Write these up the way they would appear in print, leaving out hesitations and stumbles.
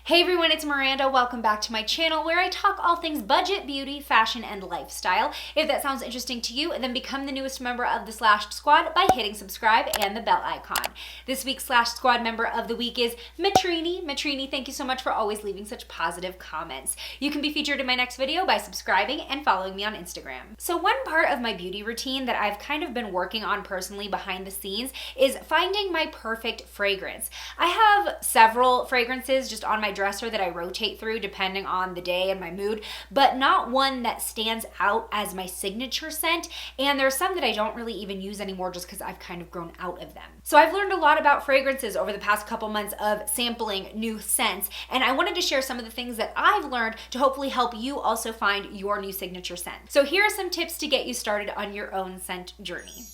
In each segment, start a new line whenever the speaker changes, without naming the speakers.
Hey everyone, it's Miranda. Welcome back to my channel where I talk all things budget, beauty, fashion, and lifestyle. If that sounds interesting to you, then become the newest member of the Slashed Squad by hitting subscribe and the bell icon. This week's Slashed Squad member of the week is Matrini. Matrini, thank you so much for always leaving such positive comments. You can be featured in my next video by subscribing and following me on Instagram. So one part of my beauty routine that I've kind of been working on personally behind the scenes is finding my perfect fragrance. I have several fragrances just on my dresser that I rotate through depending on the day and my mood, but not one that stands out as my signature scent. And there's some that I don't really even use anymore just because I've kind of grown out of them. So I've learned a lot about fragrances over the past couple months of sampling new scents, and I wanted to share some of the things that I've learned to hopefully help you also find your new signature scent. So here are some tips to get you started on your own scent journey.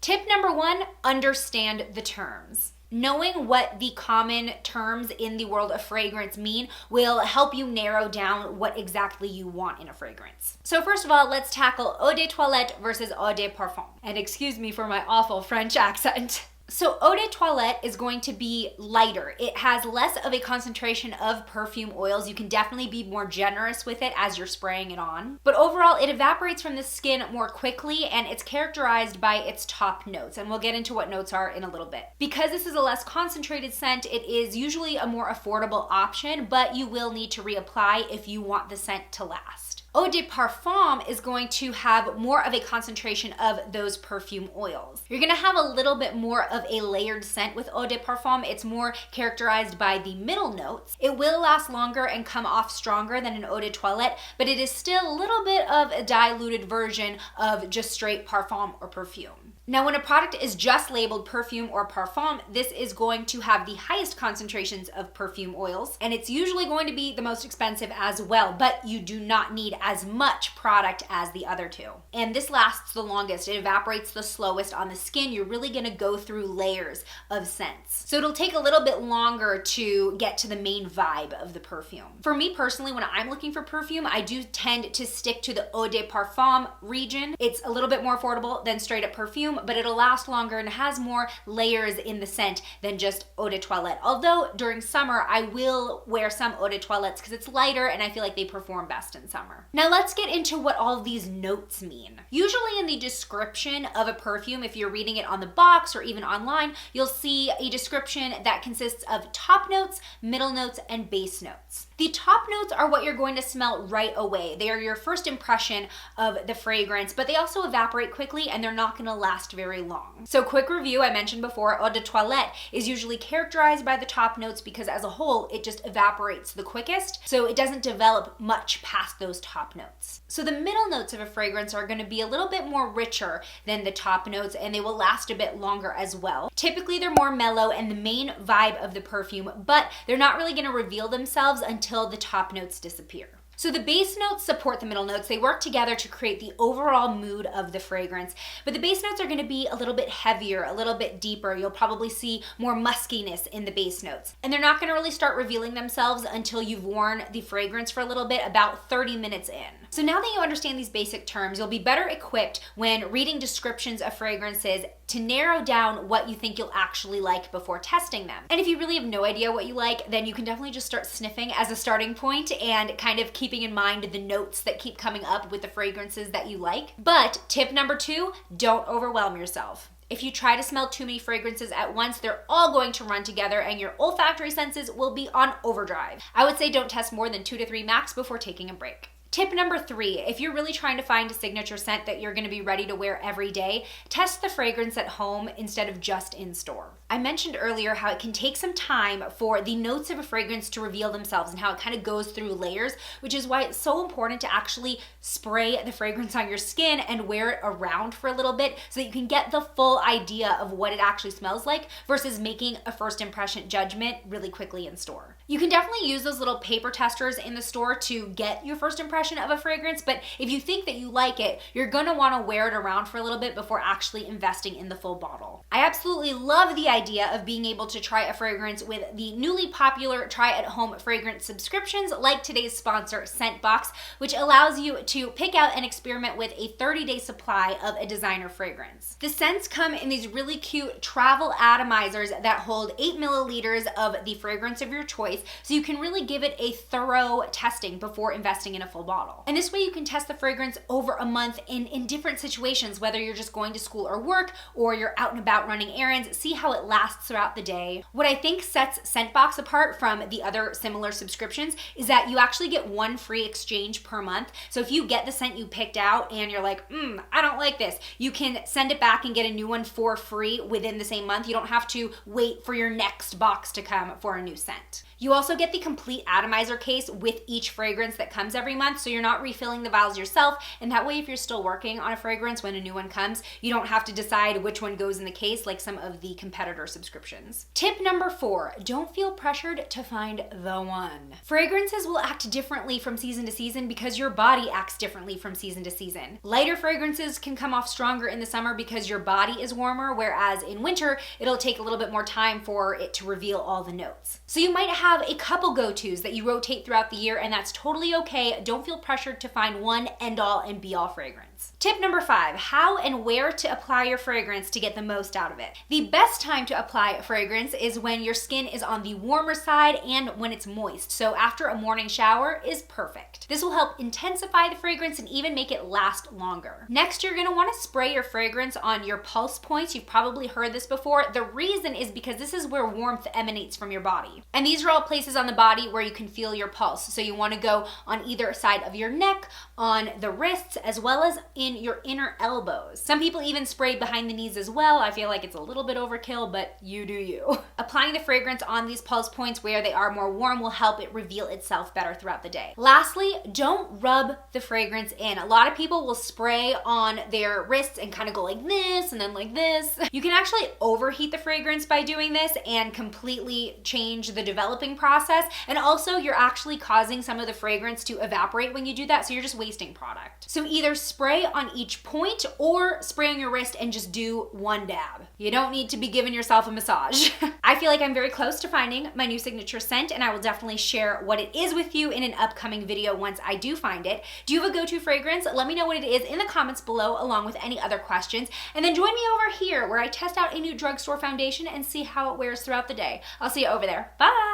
Tip number one, understand the terms. Knowing what the common terms in the world of fragrance mean will help you narrow down what exactly you want in a fragrance. So first of all, let's tackle eau de toilette versus eau de parfum. And excuse me for my awful French accent. So eau de toilette is going to be lighter. It has less of a concentration of perfume oils. You can definitely be more generous with it as you're spraying it on. But overall, it evaporates from the skin more quickly and it's characterized by its top notes. And we'll get into what notes are in a little bit. Because this is a less concentrated scent, it is usually a more affordable option, but you will need to reapply if you want the scent to last. Eau de parfum is going to have more of a concentration of those perfume oils. You're gonna have a little bit more of a layered scent with eau de parfum. It's more characterized by the middle notes. It will last longer and come off stronger than an eau de toilette, but it is still a little bit of a diluted version of just straight parfum or perfume. Now, when a product is just labeled perfume or parfum, this is going to have the highest concentrations of perfume oils, and it's usually going to be the most expensive as well, but you do not need as much product as the other two. And this lasts the longest. It evaporates the slowest on the skin. You're really gonna go through layers of scents. So it'll take a little bit longer to get to the main vibe of the perfume. For me personally, when I'm looking for perfume, I do tend to stick to the eau de parfum region. It's a little bit more affordable than straight up perfume, but it'll last longer and has more layers in the scent than just eau de toilette. Although during summer, I will wear some eau de toilettes because it's lighter and I feel like they perform best in summer. Now let's get into what all of these notes mean. Usually in the description of a perfume, if you're reading it on the box or even online, you'll see a description that consists of top notes, middle notes, and base notes. The top notes are what you're going to smell right away. They are your first impression of the fragrance, but they also evaporate quickly and they're not gonna last very long. So quick review, I mentioned before, eau de toilette is usually characterized by the top notes because as a whole, it just evaporates the quickest, so it doesn't develop much past those top notes. So the middle notes of a fragrance are gonna be a little bit more richer than the top notes and they will last a bit longer as well. Typically they're more mellow and the main vibe of the perfume, but they're not really gonna reveal themselves until the top notes disappear. So the base notes support the middle notes. They work together to create the overall mood of the fragrance, but the base notes are gonna be a little bit heavier, a little bit deeper. You'll probably see more muskiness in the base notes. And they're not gonna really start revealing themselves until you've worn the fragrance for a little bit, about 30 minutes in. So now that you understand these basic terms, you'll be better equipped when reading descriptions of fragrances to narrow down what you think you'll actually like before testing them. And if you really have no idea what you like, then you can definitely just start sniffing as a starting point and kind of keeping in mind the notes that keep coming up with the fragrances that you like. But tip number two, don't overwhelm yourself. If you try to smell too many fragrances at once, they're all going to run together and your olfactory senses will be on overdrive. I would say don't test more than 2 to 3 max before taking a break. Tip number three, if you're really trying to find a signature scent that you're gonna be ready to wear every day, test the fragrance at home instead of just in store. I mentioned earlier how it can take some time for the notes of a fragrance to reveal themselves and how it kind of goes through layers, which is why it's so important to actually spray the fragrance on your skin and wear it around for a little bit so that you can get the full idea of what it actually smells like versus making a first impression judgment really quickly in store. You can definitely use those little paper testers in the store to get your first impression impression of a fragrance, but if you think that you like it, you're gonna wanna wear it around for a little bit before actually investing in the full bottle. I absolutely love the idea of being able to try a fragrance with the newly popular try-at-home fragrance subscriptions like today's sponsor, Scentbox, which allows you to pick out and experiment with a 30-day supply of a designer fragrance. The scents come in these really cute travel atomizers that hold 8 milliliters of the fragrance of your choice, so you can really give it a thorough testing before investing in a full bottle. And this way you can test the fragrance over a month in different situations, whether you're just going to school or work, or you're out and about running errands, see how it lasts throughout the day. What I think sets Scentbox apart from the other similar subscriptions is that you actually get one free exchange per month. So if you get the scent you picked out and you're like, I don't like this, you can send it back and get a new one for free within the same month. You don't have to wait for your next box to come for a new scent. You also get the complete atomizer case with each fragrance that comes every month, so you're not refilling the vials yourself, and that way if you're still working on a fragrance when a new one comes, you don't have to decide which one goes in the case like some of the competitor subscriptions. Tip number 4, don't feel pressured to find the one. Fragrances will act differently from season to season because your body acts differently from season to season. Lighter fragrances can come off stronger in the summer because your body is warmer, whereas in winter, it'll take a little bit more time for it to reveal all the notes. So you might have a couple go-tos that you rotate throughout the year, and that's totally okay. Don't feel pressured to find one end-all and be-all fragrance. Tip number 5, how and where to apply your fragrance to get the most out of it. The best time to apply a fragrance is when your skin is on the warmer side and when it's moist. So after a morning shower is perfect. This will help intensify the fragrance and even make it last longer. Next, you're gonna wanna spray your fragrance on your pulse points. You've probably heard this before. The reason is because this is where warmth emanates from your body. And these are all places on the body where you can feel your pulse. So you wanna go on either side of your neck, on the wrists, as well as in your inner elbows. Some people even spray behind the knees as well. I feel like it's a little bit overkill, but you do you. Applying the fragrance on these pulse points where they are more warm will help it reveal itself better throughout the day. Lastly, don't rub the fragrance in. A lot of people will spray on their wrists and kind of go like this and then like this. You can actually overheat the fragrance by doing this and completely change the developing process. And also you're actually causing some of the fragrance to evaporate when you do that, so you're just wasting product. So either spray on each point or spray on your wrist and just do one dab. You don't need to be giving yourself a massage. I feel like I'm very close to finding my new signature scent, and I will definitely share what it is with you in an upcoming video once I do find it. Do you have a go-to fragrance? Let me know what it is in the comments below, along with any other questions. And then join me over here where I test out a new drugstore foundation and see how it wears throughout the day. I'll see you over there. Bye!